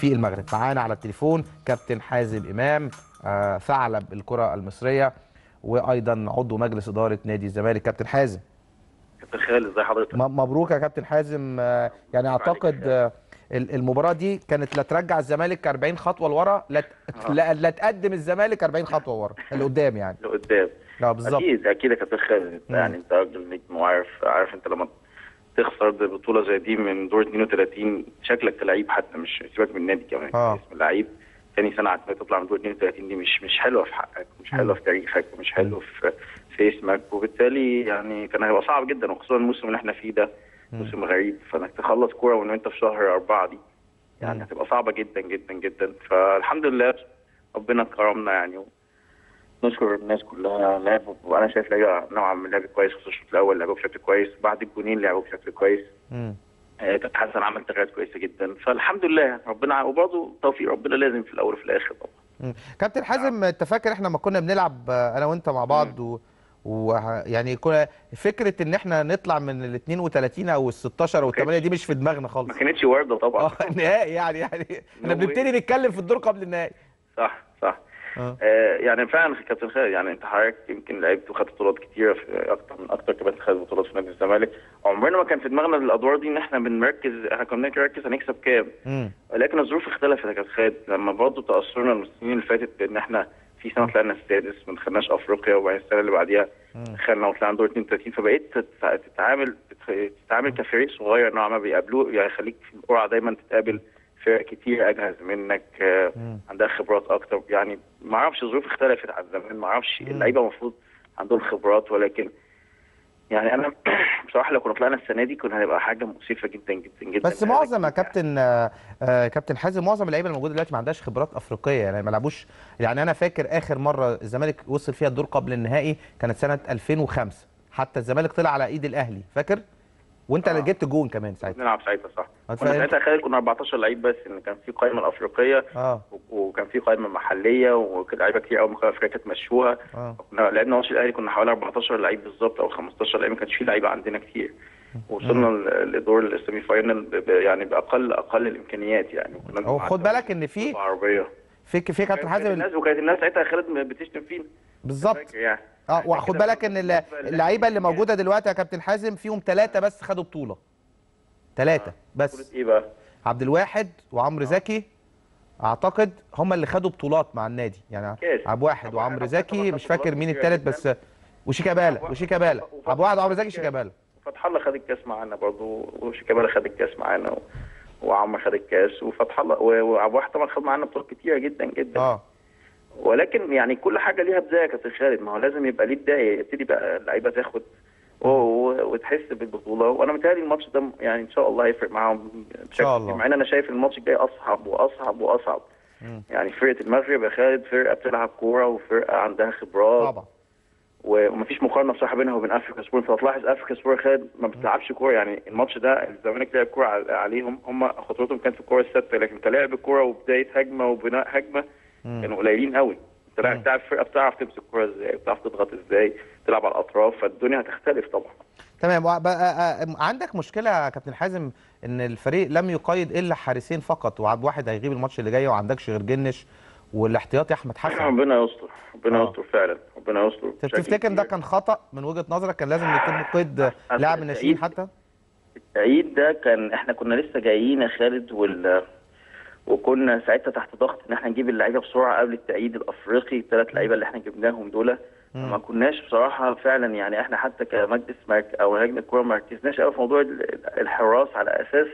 في المغرب. معانا على التليفون كابتن حازم امام، ثعلب الكره المصريه، وايضا عضو مجلس اداره نادي الزمالك. كابتن حازم، كابتن خالد ازي حضرتك؟ مبروك يا كابتن حازم. يعني اعتقد المباراه دي كانت لا ترجع الزمالك 40 خطوه لورا، لا تقدم الزمالك 40 خطوه ورا لقدام يعني. لقدام. بالظبط. اكيد اكيد يا كابتن خالد، يعني انت راجل نجم وعارف انت لما تخسر بطوله زي دي من دور 32 شكلك كلاعب، حتى مش سيبك من النادي كمان اسم اللعيب. ثاني سنه عشان تطلع من دور 32 دي مش حلوه في حقك، مش حلوه في تاريخك، ومش حلوه في اسمك، وبالتالي يعني كان هيبقى صعب جدا، وخصوصا الموسم اللي احنا فيه ده موسم غريب، فانك تخلص كوره وان انت في شهر 4 دي يعني هتبقى صعبه جدا جدا جدا. فالحمد لله ربنا كرمنا يعني، نشكر الناس كلها. لعبوا وانا شايف لعيبه نوعا ما لعب كويس، خصوصا الشوط الاول لعبوا بشكل كويس، بعد الجونين لعبوا بشكل كويس. كابتن حسن عمل تغييرات كويسه جدا، فالحمد لله ربنا، وبرضه توفيق ربنا لازم في الاول وفي الاخر طبعا. كابتن حازم، انت فاكر احنا لما كنا بنلعب انا وانت مع بعض ويعني فكره ان احنا نطلع من ال 32 او ال 16 او ال 8 دي مش في دماغنا خالص. ما كانتش وارده طبعا. نهائي يعني احنا بنبتدي نتكلم في الدور قبل النهائي. صح. يعني فعلا كابتن خالد، يعني انت حضرتك يمكن لعبت وخدت بطولات كتيره، في اكتر كمان خدت بطولات في نادي الزمالك. عمرنا ما كان في دماغنا الادوار دي ان احنا بنركز، احنا كنا بنركز هنكسب كام. ولكن الظروف اختلفت يا كابتن خالد، لما برضه تاثرنا السنين اللي فاتت بان احنا في سنه طلعنا السادس ما دخلناش افريقيا، وبعدين السنه اللي بعديها دخلنا وطلعنا دور 32، فبقيت تتعامل كفريق صغير نوعا ما، بيقابلوه يعني يخليك في القرعه دايما تتقابل فرق كتير اجهز منك، عندها خبرات اكتر. يعني ما اعرفش، الظروف اختلفت عن زمان، ما اعرفش اللعيبه المفروض عندهم خبرات، ولكن يعني انا بصراحه لو كنا طلعنا السنه دي كنا هنبقى حاجه مؤسفه جدا جدا جدا. بس معظم يا كابتن كابتن حازم، معظم اللعيبه الموجوده دلوقتي ما عندهاش خبرات افريقيه، يعني ما لعبوش. يعني انا فاكر اخر مره الزمالك وصل فيها الدور قبل النهائي كانت سنه 2005، حتى الزمالك طلع على ايد الاهلي، فاكر؟ وانت اللي جبت جون كمان ساعتها. نلعب ساعتها صح. كنا ساعتها خالد كنا 14 لعيب بس، ان كان في قائمه الافريقيه وكان في قائمه محليه، ولعيبه كتير قوي من قائمه افريقيا مشوها. كنا لعبنا ماتش الاهلي كنا حوالي 14 لعيب بالظبط او 15 لعيب، ما كانش في لعيبه عندنا كتير. وصلنا لدور السيمي فاينل يعني باقل الامكانيات يعني. خد بالك ان في عربيه في كابتن حازم، وكانت الناس ساعتها خالد بتشتم فينا بالظبط يعني. وخد بالك ان اللعيبه اللي موجوده دلوقتي يا كابتن حازم فيهم 3 بس خدوا بطوله، 3 بس. بطوله ايه بقى؟ عبد الواحد وعمرو زكي اعتقد هم اللي خدوا بطولات مع النادي، يعني عبد الواحد وعمرو زكي، مش فاكر مين الثالث بس، وشيكابالا عبد الواحد وعمرو زكي شيكابالا. فتح الله خد الكاس معانا برضه، وشيكابالا خد الكاس معانا، وعمرو خد الكاس، وفتح الله وعبد الواحد طبعا خد معانا بطولات كتيره جدا جدا. ولكن يعني كل حاجه ليها بدايه يا كابتن خالد، ما هو لازم يبقى ليه بدايه، يبتدي بقى اللعيبه تاخد وتحس بالبطوله. وانا متهيألي الماتش ده يعني ان شاء الله هيفرق معاهم بشكل كبير، مع ان انا شايف الماتش الجاي اصعب واصعب واصعب. يعني فرقه المغرب يا خالد فرقه بتلعب كوره، وفرقه عندها خبرات طبعا، ومفيش مقارنه بصراحه بينها وبين افريكا سبورت. فتلاحظ افريكا سبورت خالد ما بتلعبش كوره، يعني الماتش ده الزمالك لعب كوره عليهم، هم خطوتهم كانت في الكوره الثابته، لكن كلاعب الكوره وبدايه هجمه وبناء هجمه كانوا قليلين قوي. انت بتلعب فرقه بتعرف تمسك الكوره ازاي، بتعرف تضغط ازاي، تلعب على الاطراف، فالدنيا هتختلف طبعا. تمام. عندك مشكله يا كابتن حازم ان الفريق لم يقيد الا حارسين فقط، وعبد واحد هيغيب الماتش اللي جاي، وعندكش غير جنش والاحتياطي احمد حسن. ربنا يستر، ربنا يستر فعلا، ربنا يستر. تفتكر ده كان خطا من وجهه نظرك؟ كان لازم يتم قيد لاعب الناشئين حتى؟ التأييد ده كان احنا كنا لسه جايين يا خالد، وكنا ساعتها تحت ضغط ان احنا نجيب اللعيبه بسرعه قبل التأييد الافريقي. ال3 لعيبه اللي احنا جبناهم دول ما كناش بصراحه فعلا، يعني احنا حتى كمجلس او لجنه الكوره ما ركزناش قوي في موضوع الحراس، على اساس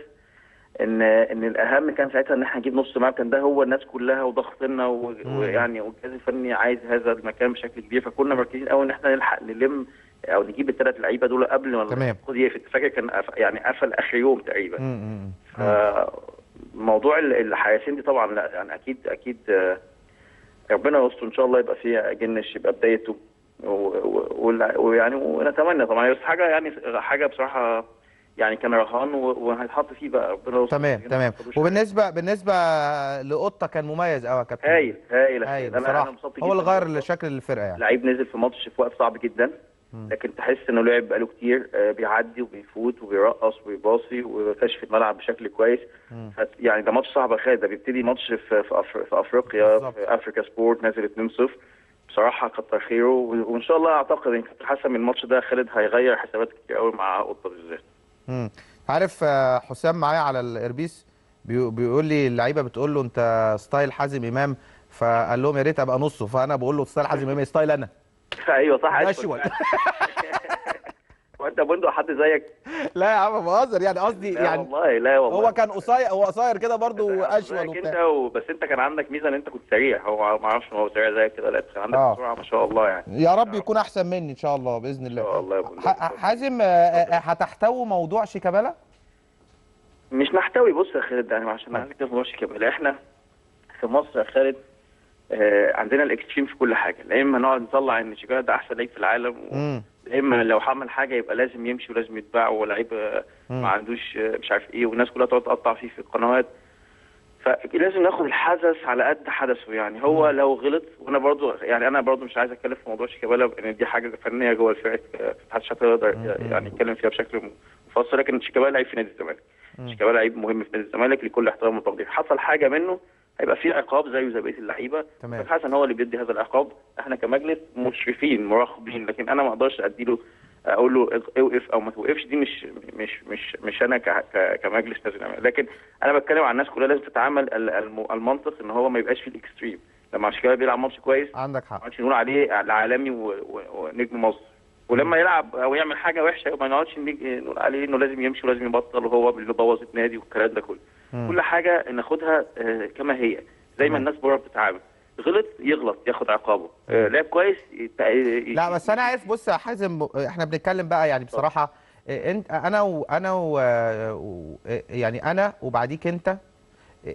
ان الاهم كان ساعتها ان احنا نجيب نص ملعب. كان ده هو الناس كلها وضغطنا ويعني والجهاز الفني عايز هذا المكان بشكل كبير، فكنا مركزين قوي ان احنا نلحق نلم او نجيب ال3 لعيبه دول قبل ما الخد يقفل. فاكر كان يعني قفل اخر يوم تقريبا. موضوع الحارسين دي طبعا لا، يعني اكيد ربنا يستر ان شاء الله يبقى فيها جنش، يبقى بدايته ويعني ونتمنى طبعا، بس حاجه بصراحه يعني كان رهان وهيتحط فيه بقى، ربنا يستر. تمام. وبالنسبه لقطه كان مميز قوي يا كابتن. هايل بصراحه، هو اللي غير شكل الفرقه، يعني لعيب نزل في ماتش في وقت صعب جدا، لكن تحس انه لعب بقاله كتير، بيعدي وبيفوت وبيرقص وبيباصي وكشف الملعب بشكل كويس. يعني ده ماتش صعب يا خالد، ده بيبتدي ماتش في افريقيا بالظبط. في افريكا سبورت نازل 2-0 بصراحه، كتر خيره. وان شاء الله اعتقد ان كابتن حسن من الماتش ده خالد هيغير حسابات كتير قوي مع قطه بالذات. عارف حسام معايا على الاربيس بيقول لي اللعيبه بتقول له انت ستايل حازم امام، فقال لهم يا ريت ابقى نصه، فانا بقول له ستايل حازم امام ستايل انا. ايوه صح. ماشي وانت بندق حد زيك؟ لا يا عم بهزر، يعني قصدي لا يعني والله، لا والله هو كان قصير، هو قصير كده برضه اشول وبتاع. بس انت كان عندك ميزه ان انت كنت سريع، هو ما اعرفش ان هو سريع زيك كده، لا كان عندك سرعه ما شاء الله يعني. يا رب يكون احسن مني ان شاء الله باذن الله. ان شاء الله يا ابو حازم هتحتوي موضوع شيكابالا؟ مش نحتوي. بص يا خالد، يعني عشان عايزك تفهم موضوع شيكابالا، احنا في مصر يا خالد عندنا الاكستريم في كل حاجه، لا اما نقعد نطلع ان شيكابالا ده احسن لعيب في العالم، لا اما لو عمل حاجه يبقى لازم يمشي ولازم يتباع ولعيب ما عندوش مش عارف ايه، والناس كلها تقعد تقطع فيه في القنوات. فلازم ناخد الحدث على قد حدثه. يعني هو لو غلط، وانا برضو مش عايز اتكلم في موضوع شيكابالا لان دي حاجه فنيه جوه الفرقه، محدش هيقدر يعني يتكلم فيها بشكل مفصل، لكن شيكابالا لعيب في نادي الزمالك، شيكابالا لعيب مهم في نادي الزمالك لكل احترام وتقدير. حصل حاجه منه هيبقى في عقاب زيه زي بقيه اللعيبه، حسن هو اللي بيدي هذا العقاب، احنا كمجلس مشرفين مراقبين، لكن انا ما اقدرش اديله اقول له اوقف او ما توقفش. دي مش انا كمجلس نادي الزمالك، لكن انا بتكلم عن الناس كلها لازم تتعامل المنطق ان هو ما يبقاش في الاكستريم. لما شيكابالا بيلعب ماتش كويس عندك حق، ما نقعدش نقول عليه العالمي ونجم مصر، ولما يلعب او يعمل حاجه وحشه ما نقعدش نقول عليه انه لازم يمشي ولازم يبطل وهو اللي بوظ النادي والكلام ده كله. كل حاجه ناخدها كما هي زي ما الناس بره بتتعامل. غلط يغلط ياخد عقابه، لعب كويس لا بس انا عارف. بص يا حازم، احنا بنتكلم بقى يعني بصراحه، انت يعني انا وبعديك انت،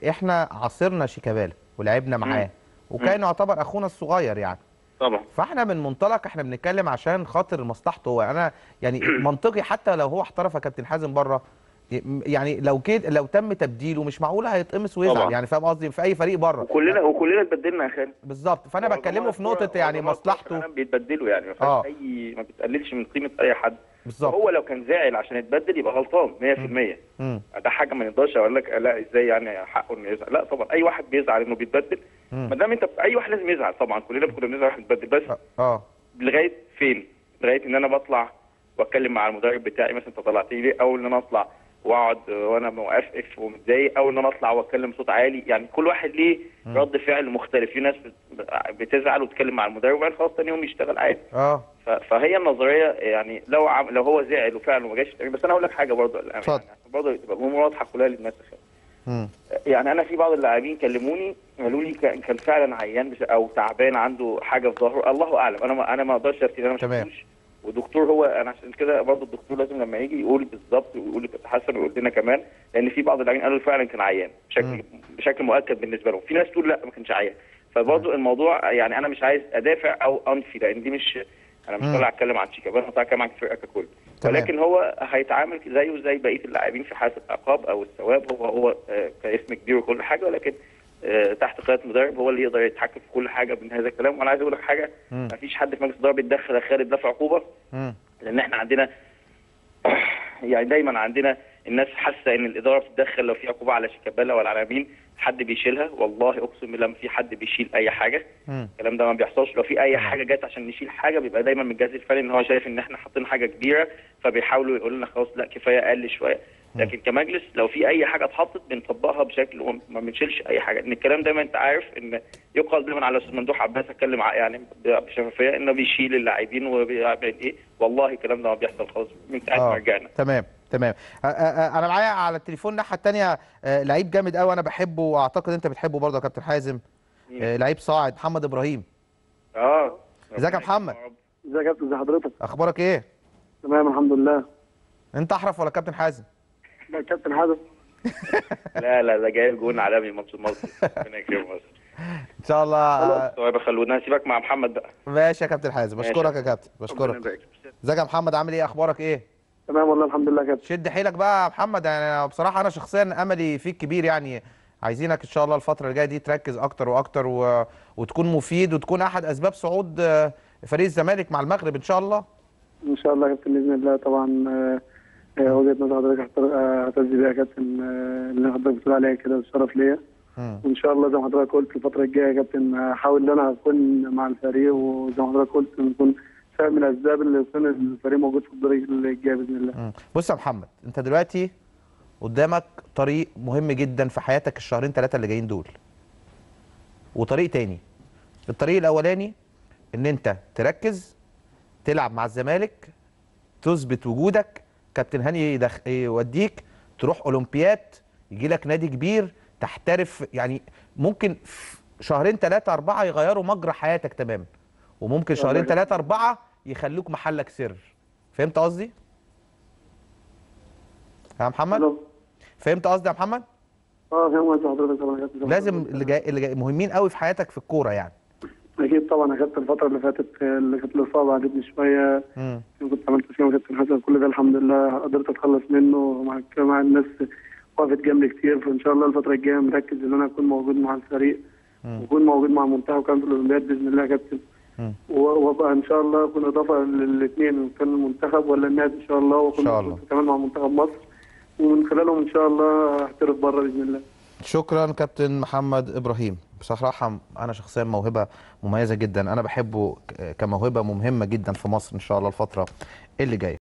احنا عاصرنا شيكابالا ولعبنا معاه وكان يعتبر اخونا الصغير يعني طبعا. فاحنا من منطلق احنا بنتكلم عشان خاطر مصلحته هو. انا يعني منطقي حتى لو هو احترف يا كابتن حازم بره، يعني لو تم تبديله مش معقول هيتقمص ويزعل طبعا. يعني فاهم قصدي، في اي فريق بره وكلنا اتبدلنا يا خالد. بالظبط، فانا بتكلمه في نقطه يعني مصلحته بيتبدلوا، يعني ما بتقللش من قيمه اي حد بالظبط. هو لو كان زعل عشان يتبدل يبقى غلطان 100%. ده حاجه ما نقدرش اقول لك لا ازاي يعني حقه انه يزعل، لا طبعا اي واحد بيزعل انه بيتبدل، ما دام انت اي واحد لازم يزعل طبعا، كلنا بنزعل واحد يتبدل، بس لغايه فين؟ لغايه ان انا بطلع واتكلم مع المدرب بتاعي مثلا انت طلعتني ليه، او ان انا اطلع واقعد وانا موقف ومتضايق، او ان انا اطلع واتكلم بصوت عالي. يعني كل واحد ليه رد فعل مختلف، في ناس بتزعل وتتكلم مع المدرب وبعدين خلاص ثاني يوم يشتغل عادي. فهي النظريه يعني لو هو زعل وفعلا وما جاش التمرين. بس انا هقول لك حاجه برضه يعني برضه تبقى الامور واضحه كلها للناس. يعني انا في بعض اللاعبين كلموني قالوا لي كان فعلا عيان او تعبان عنده حاجه في ظهره، الله اعلم، انا ما اقدرش افتي، انا ما شفتوش. ودكتور هو انا عشان كده برضه الدكتور لازم لما يجي يقول بالظبط ويقول حسن ويقول لنا كمان، لان في بعض اللاعبين قالوا فعلا كان عيان بشكل مؤكد بالنسبه لهم، في ناس تقول لا ما كانش عيان. فبرضه الموضوع يعني انا مش عايز ادافع او انفي، لان دي مش انا مش طالع اتكلم عن شيكابالا، انا طالع اتكلم عن الفرقه ككل، ولكن هو هيتعامل زيه زي بقيه اللاعبين في حاله العقاب او الثواب. هو كاسم كبير وكل حاجه، ولكن تحت قياده المدرب هو اللي يقدر يتحكم في كل حاجه من هذا الكلام. وانا عايز اقول لك حاجه، ما فيش حد في مجلس الاداره بيتدخل يا خالد ده في عقوبه، لان احنا عندنا يعني دايما عندنا الناس حاسه ان الاداره بتتدخل لو في عقوبه على شيكابالا ولا على مين حد بيشيلها. والله اقسم بالله ما في حد بيشيل اي حاجه، الكلام ده ما بيحصلش. لو في اي حاجه جت عشان نشيل حاجه بيبقى دايما من الجهاز الفني ان هو شايف ان احنا حاطين حاجه كبيره، فبيحاولوا يقولوا لنا خلاص لا كفايه اقل شويه. لكن كمجلس لو في اي حاجه اتحطت بنطبقها بشكل وما بنشيلش اي حاجه. ان الكلام دايما انت عارف ان يقال دايما على استاذ ممدوح عباس، اتكلم يعني بشفافيه انه بيشيل اللاعبين وبيعمل ايه، والله الكلام ده ما بيحصل خالص من ساعه ما رجعنا. تمام. انا معايا على التليفون الناحيه الثانيه لعيب جامد قوي انا بحبه واعتقد انت بتحبه برضه يا كابتن حازم، لعيب صاعد محمد ابراهيم. ازيك يا محمد؟ ازيك يا كابتن، ازي حضرتك؟ اخبارك ايه؟ تمام الحمد لله. انت احرف ولا كابتن حازم؟ لا كابتن حازم. لا ده جايب جون عالمي ماتش المصري، ربنا يكرمه ان شاء الله. طيب خلونا نسيبك مع محمد بقى. ماشي يا كابتن حازم، بشكرك يا كابتن، بشكرك. ازيك يا محمد، عامل ايه؟ اخبارك ايه؟ تمام والله الحمد لله يا كابتن. شد حيلك بقى يا محمد، يعني بصراحه انا شخصيا املي فيك كبير، يعني عايزينك ان شاء الله الفتره اللي جايه دي تركز اكتر واكتر وتكون مفيد وتكون احد اسباب صعود فريق الزمالك مع المغرب ان شاء الله. ان شاء الله يا كابتن باذن الله. طبعا وجهه نظر حضرتك اعتز بيها يا كابتن، اللي حضرتك بتقول عليها كده والشرف ليا. وان شاء الله زي ما حضرتك قلت الفتره الجايه يا كابتن هحاول ان انا اكون مع الفريق، وزي ما حضرتك قلت نكون سبب من الاسباب اللي يكون الفريق موجود في الدور الجاي باذن الله. بص يا محمد، انت دلوقتي قدامك طريق مهم جدا في حياتك الشهرين 3 اللي جايين دول، وطريق تاني. الطريق الاولاني ان انت تركز تلعب مع الزمالك، تثبت وجودك، كابتن هاني يوديك تروح اولمبياد، يجي لك نادي كبير تحترف. يعني ممكن شهرين 3 4 يغيروا مجرى حياتك تماما، وممكن شهرين 3 4 يخلوك محلك سر. فهمت قصدي يا محمد؟ فهمت قصدي يا محمد؟ فاهم قصدي حضرتك طبعا. لازم اللي جاي مهمين قوي في حياتك في الكوره يعني. اكيد طبعا يا كابتن. الفتره اللي فاتت اللي كانت الاصابه عجبني شويه، كنت عملت فيها كابتن حسن، كل ده الحمد لله قدرت اتخلص منه مع الناس وقفت جنبي كتير. فان شاء الله الفتره الجايه مركز ان انا اكون موجود مع الفريق واكون موجود مع المنتخب وكان في الاولمبياد باذن الله يا كابتن، وابقى ان شاء الله اكون اضافه للاثنين، كان المنتخب ولا النادي ان شاء الله، واكون كمان مع منتخب مصر، ومن خلالهم ان شاء الله احترف بره باذن الله. شكرا كابتن محمد ابراهيم. بصراحه انا شخصيا موهبه مميزه جدا، انا بحبه كموهبه مهمه جدا في مصر ان شاء الله الفتره اللي جايه.